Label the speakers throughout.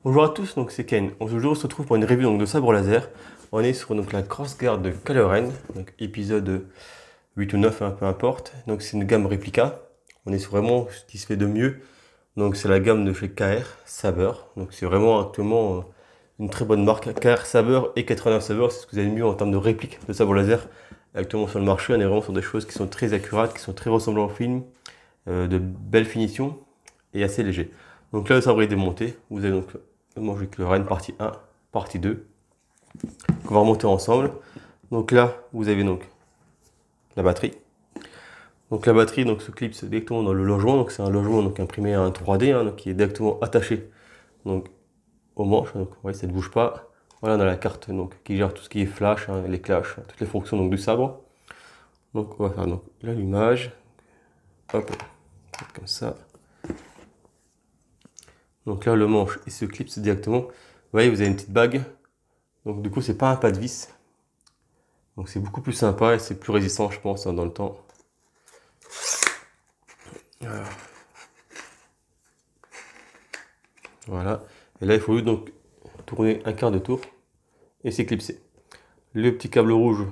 Speaker 1: Bonjour à tous, donc c'est Ken. Aujourd'hui on se retrouve pour une review donc, de sabre laser. On est sur donc, la Crossguard de Kylo Ren, donc épisode 8 ou 9, hein, peu importe. Donc c'est une gamme réplica. On est sur vraiment ce qui se fait de mieux. Donc c'est la gamme de chez KR Saber. Donc c'est vraiment actuellement une très bonne marque. KR Saber et 89 Saber, c'est ce que vous avez mieux en termes de réplique de sabre laser. Actuellement sur le marché, on est vraiment sur des choses qui sont très accurates, qui sont très ressemblantes au film, de belles finitions et assez légers. Donc là le sabre est démonté. Vous avez donc manger Kylo Ren partie 1, partie 2, qu'on va remonter ensemble. Donc là, vous avez donc la batterie. Donc la batterie donc, se clipse directement dans le logement. Donc c'est un logement donc, imprimé en 3D, hein, donc, qui est directement attaché donc, au manche. Donc ouais, ça ne bouge pas. Voilà, on a la carte donc, qui gère tout ce qui est flash, hein, les clashs, toutes les fonctions donc, du sabre. Donc on va faire l'allumage. Hop, comme ça. Donc là, le manche, il se clipse directement. Vous voyez, vous avez une petite bague. Donc du coup, c'est pas un pas de vis. Donc c'est beaucoup plus sympa et c'est plus résistant, je pense, hein, dans le temps. Voilà. Et là, il faut donc tourner un quart de tour et s'éclipser. Le petit câble rouge,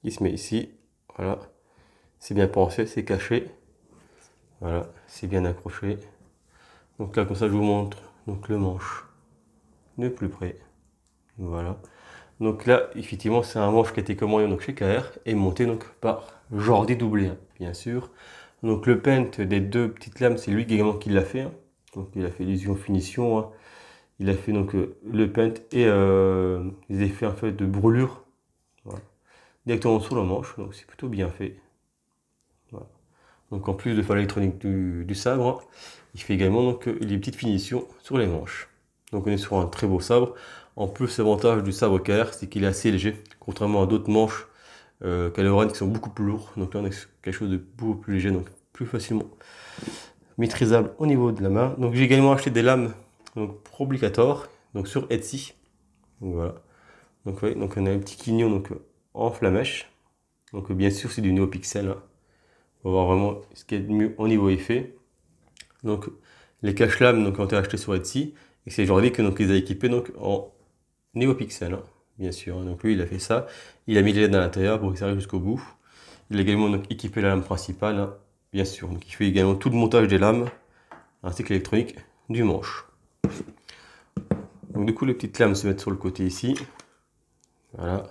Speaker 1: il se met ici. Voilà. C'est bien pensé, c'est caché. Voilà, c'est bien accroché. Donc là, comme ça, je vous montre donc le manche de plus près. Voilà. Donc là, effectivement, c'est un manche qui a été commandé donc, chez KR et monté donc, par Jordi Doublé, hein, bien sûr. Donc le paint des deux petites lames, c'est lui également qui l'a fait. Hein. Donc il a fait l'illusion finition. Hein. Il a fait donc le paint et les effets en fait de brûlure. Voilà. Directement sur le manche, donc c'est plutôt bien fait. Voilà. Donc en plus de faire l'électronique du sabre, hein, il fait également donc les petites finitions sur les manches. Donc on est sur un très beau sabre. En plus, l'avantage du sabre KR, c'est qu'il est assez léger, contrairement à d'autres manches Kylo Ren qui sont beaucoup plus lourds. Donc là, on est sur quelque chose de beaucoup plus léger, donc plus facilement maîtrisable au niveau de la main. Donc j'ai également acheté des lames donc, Pro Applicator, donc sur Etsy. Donc voilà. Donc, ouais, donc on a un petit quignon donc, en flamèche. Donc bien sûr, c'est du NeoPixel. Hein. On va voir vraiment ce qui est mieux au niveau effet. Donc les cache-lames donc, ont été achetées sur Etsy. Et c'est Jordi que donc, les a équipés donc, en NeoPixel. Hein, bien sûr. Hein. Donc lui, il a fait ça. Il a mis les LED à l'intérieur pour que ça arrive jusqu'au bout. Il a également donc, équipé la lame principale. Hein, bien sûr. Donc il fait également tout le montage des lames ainsi que l'électronique du manche. Donc du coup, les petites lames se mettent sur le côté ici. Voilà.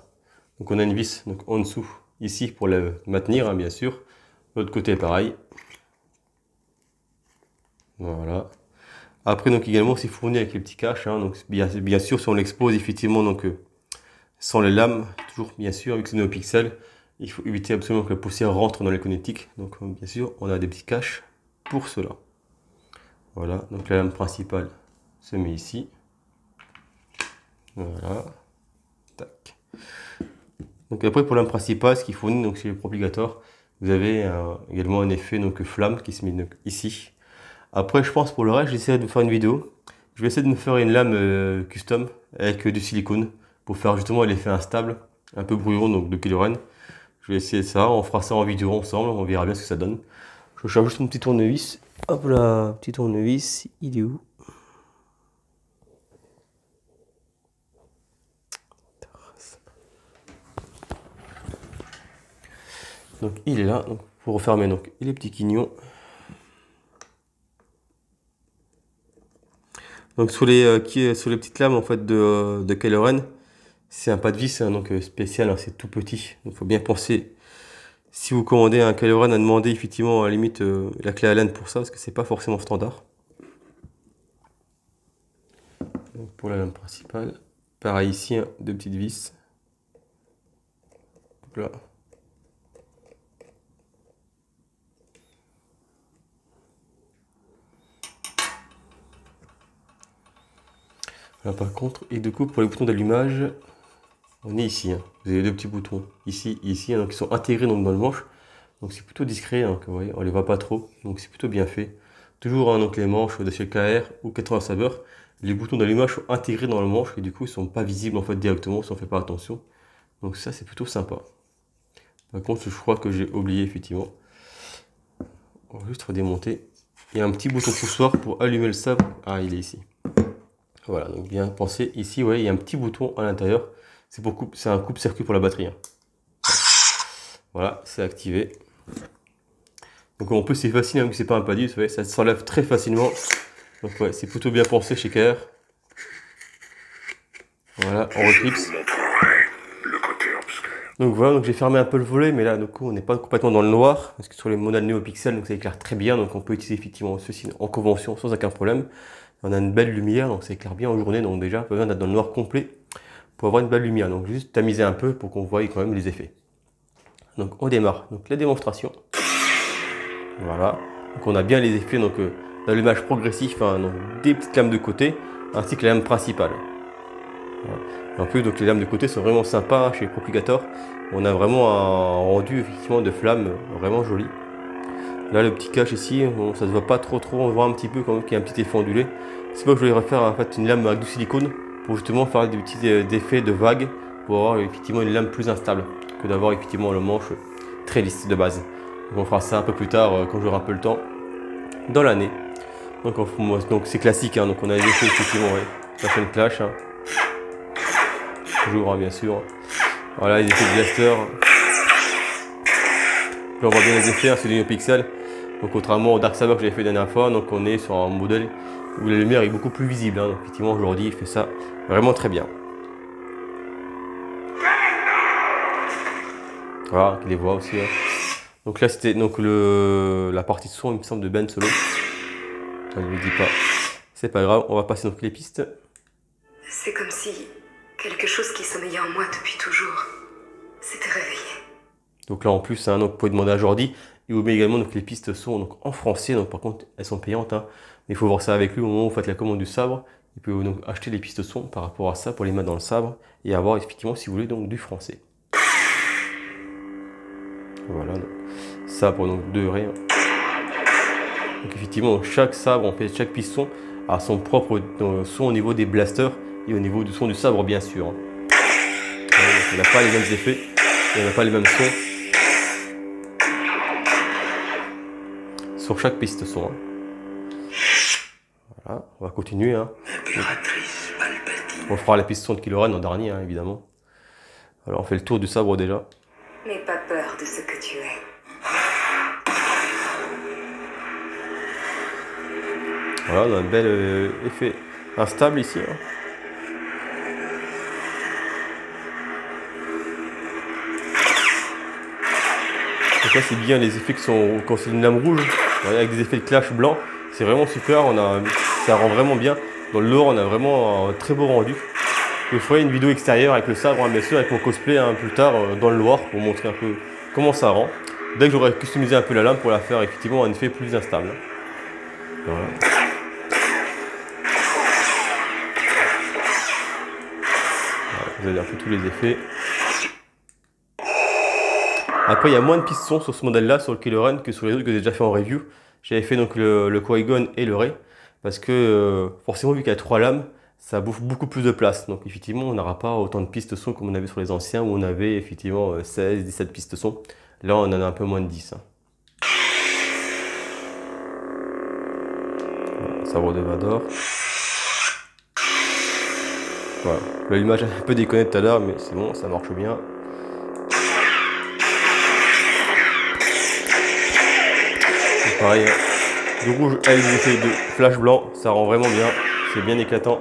Speaker 1: Donc on a une vis donc, en dessous ici pour le maintenir, hein, bien sûr. L'autre côté pareil. Voilà. Après donc également c'est fourni avec les petits caches. Hein, donc bien sûr si on l'expose effectivement donc sans les lames, toujours bien sûr avec ce NeoPixel, il faut éviter absolument que la poussière rentre dans les connectiques. Donc bien sûr on a des petits caches pour cela. Voilà. Donc la lame principale se met ici. Voilà. Tac. Donc après pour la lame principale, ce qui fournit donc chez les Pro Applicator, vous avez également un effet donc flamme qui se met donc, ici. Après je pense pour le reste, j'essaierai de faire une vidéo. Je vais essayer de me faire une lame custom avec du silicone pour faire justement l'effet instable, un peu brouillon donc de Kylo Ren. Je vais essayer ça, on fera ça en vidéo ensemble, on verra bien ce que ça donne. Je cherche juste mon petit tournevis. Hop là, petit tournevis, il est où? Donc il est là, donc, pour refermer donc, les petits quignons. Donc sur les petites lames en fait de Kylo Ren, c'est un pas de vis hein, donc spécial, hein, c'est tout petit. Donc il faut bien penser, si vous commandez un Kylo Ren, à demander effectivement à la limite la clé Allen pour ça, parce que c'est pas forcément standard. Donc pour la lame principale, pareil ici, hein, deux petites vis. Hop là. Là par contre, et du coup pour les boutons d'allumage, on est ici. Hein. Vous avez deux petits boutons ici et ici, hein, donc, qui sont intégrés donc, dans le manche. Donc c'est plutôt discret, hein, vous voyez, on les voit pas trop, donc c'est plutôt bien fait. Toujours hein, donc les manches de chez KR ou 80 Saber, les boutons d'allumage sont intégrés dans le manche et du coup ils sont pas visibles en fait directement si on fait pas attention. Donc ça c'est plutôt sympa. Par contre je crois que j'ai oublié effectivement. On va juste redémonter. Il y a un petit bouton poussoir pour allumer le sabre. Ah il est ici. Voilà, donc bien pensé. Ici, ouais, il y a un petit bouton à l'intérieur. C'est un coupe-circuit pour la batterie. Hein. Voilà, c'est activé. Donc en plus c'est facile, même que c'est pas un palier, vous savez, ça s'enlève très facilement. Donc ouais, c'est plutôt bien pensé chez KR. Voilà, on reclipse. Donc voilà, donc j'ai fermé un peu le volet, mais là du coup on n'est pas complètement dans le noir, parce que sur les modèles NeoPixel, donc ça éclaire très bien, donc on peut utiliser effectivement ceci en convention sans aucun problème. On a une belle lumière, donc ça éclaire bien en journée, donc déjà pas besoin d'être dans le noir complet pour avoir une belle lumière. Donc juste tamiser un peu pour qu'on voie quand même les effets. Donc on démarre, donc la démonstration. Voilà, donc on a bien les effets, donc d'allumage progressif, hein, donc des petites lampes de côté, ainsi que la lampe principale. Voilà. En plus, donc les lampes de côté sont vraiment sympas hein, chez Propligator. On a vraiment un rendu effectivement de flamme vraiment joli. Là, le petit cache ici, bon, ça se voit pas trop, on voit un petit peu quand même qu'il y a un petit effet ondulé. C'est pas que je voulais refaire en fait une lame avec du silicone pour justement faire des petits effets de vagues pour avoir effectivement une lame plus instable que d'avoir effectivement le manche très lisse de base. Donc on fera ça un peu plus tard quand j'aurai un peu le temps dans l'année. Donc c'est classique, hein, donc on a les effets effectivement, ouais. La chaîne clash. Hein. Toujours, hein, bien sûr. Voilà les effets de blaster. Là on voit bien les effets, hein, c'est du NeoPixel. Donc contrairement au Dark Saber que j'avais fait la dernière fois, donc on est sur un modèle où la lumière est beaucoup plus visible. Hein, donc effectivement aujourd'hui il fait ça vraiment très bien. Voilà, les voix aussi. Hein. Donc là c'était donc la partie de son il me semble de Ben Solo. Je ne le dis pas. C'est pas grave, on va passer donc les pistes.
Speaker 2: C'est comme si quelque chose qui sommeillait en moi depuis toujours s'était réveillé. Donc
Speaker 1: là en plus, hein, donc, vous pouvez demander à Jordi. Il vous met également donc, les pistes sont donc, en français, donc par contre elles sont payantes. Hein. Mais il faut voir ça avec lui au moment où vous faites la commande du sabre. Il peut donc acheter les pistes son par rapport à ça pour les mettre dans le sabre et avoir effectivement si vous voulez donc du français. Voilà, donc, sabre donc de rien. Donc effectivement chaque sabre, en fait chaque piston a son propre son au niveau des blasters et au niveau du son du sabre bien sûr. Hein. Il n'a pas les mêmes effets, il n'a pas les mêmes sons sur chaque piste son. Hein. Voilà, on va continuer. Hein. On fera la piste son de Kylo Ren en dernier, hein, évidemment. Alors on fait le tour du sabre déjà.
Speaker 2: N'aie pas peur de ce que tu es.
Speaker 1: Voilà, on a un bel effet instable ici. Hein. Donc là c'est bien les effets qui sont quand c'est une lame rouge, avec des effets de clash blanc, c'est vraiment super, ça rend vraiment bien. Dans le lore on a vraiment un très beau rendu. Je ferai une vidéo extérieure avec le sabre, hein, bien sûr, avec mon cosplay hein, plus tard dans le Loir pour montrer un peu comment ça rend. Dès que j'aurai customisé un peu la lame pour la faire effectivement un effet plus instable. Voilà. Voilà, vous avez un peu tous les effets. Après, il y a moins de pistons sur ce modèle-là, sur le Kylo Ren, que sur les autres que j'ai déjà fait en review. J'avais fait donc le Qui-Gon et le Rey, parce que forcément, vu qu'il y a 3 lames, ça bouffe beaucoup plus de place. Donc effectivement, on n'aura pas autant de pistes son comme on avait sur les anciens, où on avait effectivement 16, 17 pistes son. Là, on en a un peu moins de 10. Hein. Voilà, sabre de Vador. Voilà. L'image a un peu déconné tout à l'heure, mais c'est bon, ça marche bien. Pareil, hein. Du rouge avec des effets de flash blanc, ça rend vraiment bien, c'est bien éclatant.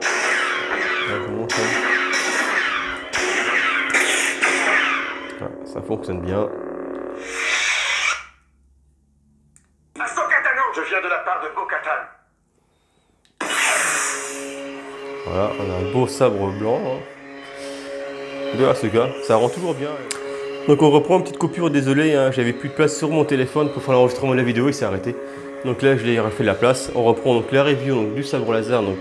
Speaker 1: Voilà, ça fonctionne bien.
Speaker 3: Je viens de la part de Bo-Katan.
Speaker 1: Voilà, on a un beau sabre blanc hein, de Ahsoka, ça rend toujours bien. Donc on reprend une petite coupure, désolé, hein, j'avais plus de place sur mon téléphone pour faire l'enregistrement de la vidéo, il s'est arrêté. Donc là je l'ai refait de la place. On reprend donc la review donc, du sabre laser, donc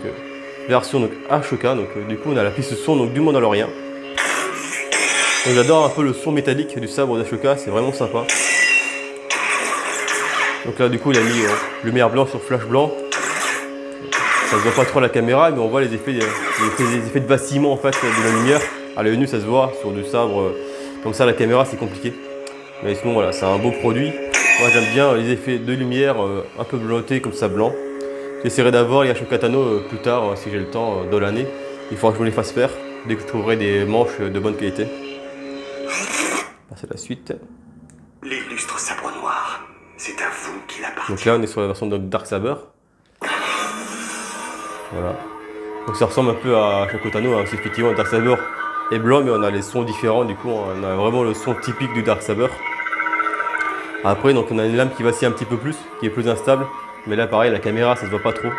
Speaker 1: version donc Ahsoka, donc du coup on a la piste son donc du Mandalorian. Donc j'adore un peu le son métallique du sabre d'Ahsoka, c'est vraiment sympa. Donc là du coup il a mis lumière blanc sur flash blanc. Ça se voit pas trop à la caméra, mais on voit les effets de vacillement en fait de la lumière. À l'œil nu ça se voit sur du sabre. Comme ça, la caméra, c'est compliqué. Mais sinon, voilà, c'est un beau produit. Moi, j'aime bien les effets de lumière un peu bleutés, comme ça, blanc. J'essaierai d'avoir les Ashokatano plus tard, si j'ai le temps, dans l'année. Il faudra que je me les fasse faire, dès que je trouverai des manches de bonne qualité. C'est la suite.
Speaker 3: L'illustre sabre noir, c'est à vous qu'il appartient.
Speaker 1: Donc là, on est sur la version de Dark Saber. Voilà. Donc ça ressemble un peu à Ashokatano, hein. C'est effectivement Dark Saber est blanc, mais on a les sons différents. Du coup, on a vraiment le son typique du Dark Saber. Après, donc on a une lame qui vacille un petit peu plus, qui est plus instable. Mais là, pareil, la caméra, ça se voit pas trop.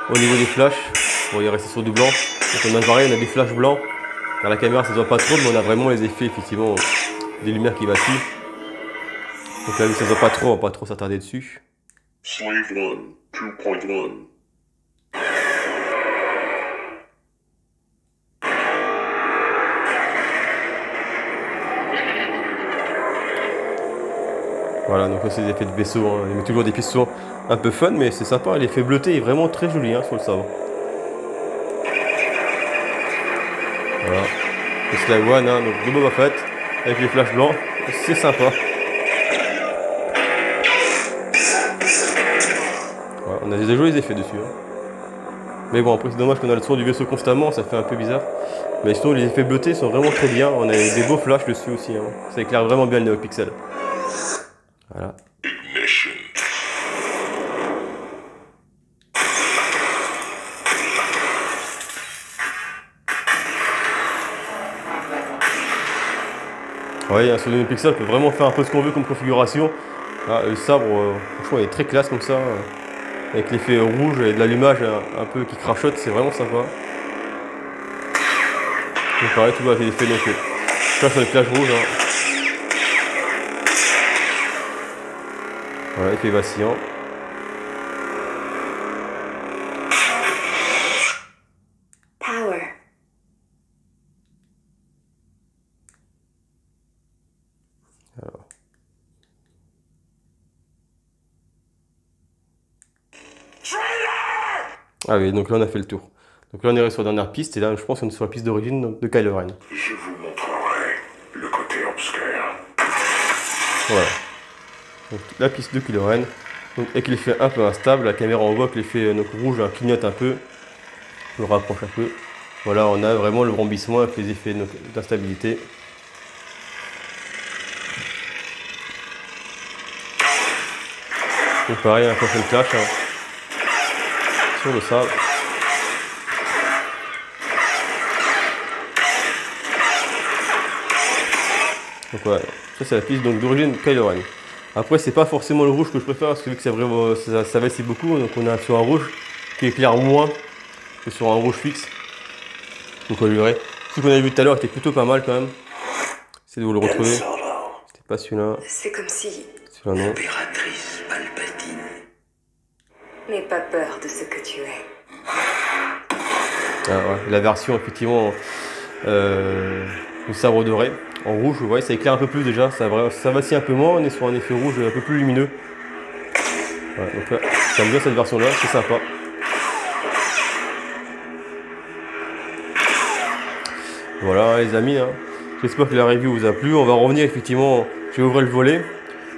Speaker 1: Au niveau des flashs, bon, il est resté sur du blanc. Donc on a pareil, on a des flashs blancs. Dans la caméra, ça se voit pas trop, mais on a vraiment les effets, effectivement, des lumières qui vacillent. Donc là, ça se voit pas trop, on va pas trop s'attarder dessus.
Speaker 3: Slave 1, 2.1.
Speaker 1: Voilà, donc là, c'est des effets de vaisseau. Hein. Il met toujours des pistons un peu fun, mais c'est sympa. L'effet bleuté est vraiment très joli, hein, sur le sabre. Voilà. Le Slave 1, hein, donc de Boba Fett, avec les flashs blancs, c'est sympa. Voilà, on a des jolis effets dessus. Hein. Mais bon, après c'est dommage qu'on a le son du vaisseau constamment, ça fait un peu bizarre. Mais sinon, les effets bleutés sont vraiment très bien. On a des beaux flashs dessus aussi. Hein. Ça éclaire vraiment bien le NeoPixel. Voilà.
Speaker 3: Ignition.
Speaker 1: Ouais, sur le NeoPixel, on peut vraiment faire un peu ce qu'on veut comme configuration. Ah, le sabre, franchement, il est très classe comme ça. Avec l'effet rouge et de l'allumage un peu qui crachote, c'est vraiment sympa. Donc pareil, tout avec l'effet donc là sur les flashs rouges. Hein. Voilà, effet vacillant.
Speaker 2: Power.
Speaker 1: Alors. Ah oui, donc là on a fait le tour. Donc là on est resté sur la dernière piste et là je pense qu'on est sur la piste d'origine de Kylo Ren.
Speaker 3: Je vous montrerai le côté obscur.
Speaker 1: Voilà. Donc la piste de Kylo Ren. Donc avec l'effet un peu instable, la caméra on voit que l'effet rouge clignote un peu. Je le rapproche un peu. Voilà, on a vraiment le vrombissement avec les effets d'instabilité. Donc pareil, un prochain clash hein, sur le sable. Donc voilà, ça c'est la piste d'origine Kylo Ren. Après c'est pas forcément le rouge que je préfère parce que vu que ça vacille beaucoup, donc on a sur un rouge qui éclaire moins que sur un rouge fixe. Donc on verrait. Ce qu'on avait vu tout à l'heure était plutôt pas mal quand même. C'est de vous le retrouver. C'était pas celui-là.
Speaker 2: C'est comme si...
Speaker 1: Celui-là non.
Speaker 3: Impératrice Palpatine.
Speaker 2: N'aie pas peur de ce que tu es.
Speaker 1: Ah ouais, la version effectivement du sabre doré en rouge, ouais, ça éclaire un peu plus déjà, ça vacille un peu moins, on est sur un effet rouge un peu plus lumineux. Ouais, donc là, j'aime bien cette version là, c'est sympa. Voilà les amis, hein. J'espère que la review vous a plu. On va revenir effectivement, je vais ouvrir le volet.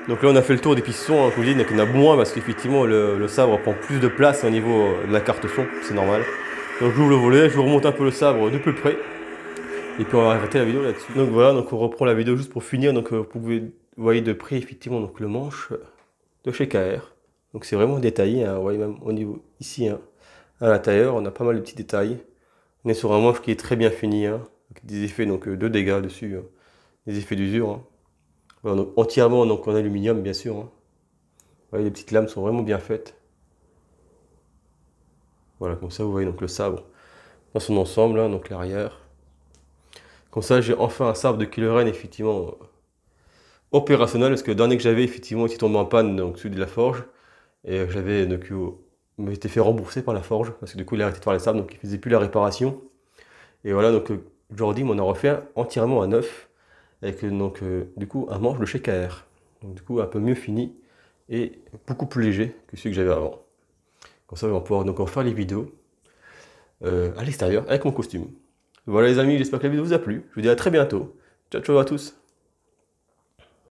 Speaker 1: Donc là on a fait le tour des pistons, hein, comme je dis, il y en a moins parce qu'effectivement le sabre prend plus de place au niveau de la carte son, c'est normal. Donc j'ouvre le volet, je vous remonte un peu le sabre de plus près. Et puis on va arrêter la vidéo là-dessus. Donc voilà, donc on reprend la vidéo juste pour finir. Donc vous pouvez voyez de près effectivement donc le manche de chez KR. Donc c'est vraiment détaillé, hein, vous voyez même au niveau ici, hein, à l'intérieur, on a pas mal de petits détails. On est sur un manche qui est très bien fini, hein, avec des effets donc de dégâts dessus, hein, des effets d'usure. Hein. Voilà, donc, entièrement donc en aluminium bien sûr. Hein. Vous voyez, les petites lames sont vraiment bien faites. Voilà, comme ça vous voyez donc le sabre dans son ensemble, hein, donc l'arrière. Comme ça j'ai enfin un sabre de Kylo Ren effectivement opérationnel, parce que le dernier que j'avais effectivement était tombé en panne, donc celui de la forge. Et j'avais donc m'était fait rembourser par la forge, parce que du coup il a arrêté de faire les sabres, donc il faisait plus la réparation. Et voilà, donc Jordi m'en a refait entièrement à neuf, avec donc du coup un manche de chez KR. Donc du coup un peu mieux fini, et beaucoup plus léger que celui que j'avais avant. Comme ça on va pouvoir donc en faire les vidéos à l'extérieur avec mon costume. Voilà les amis, j'espère que la vidéo vous a plu. Je vous dis à très bientôt. Ciao ciao à tous.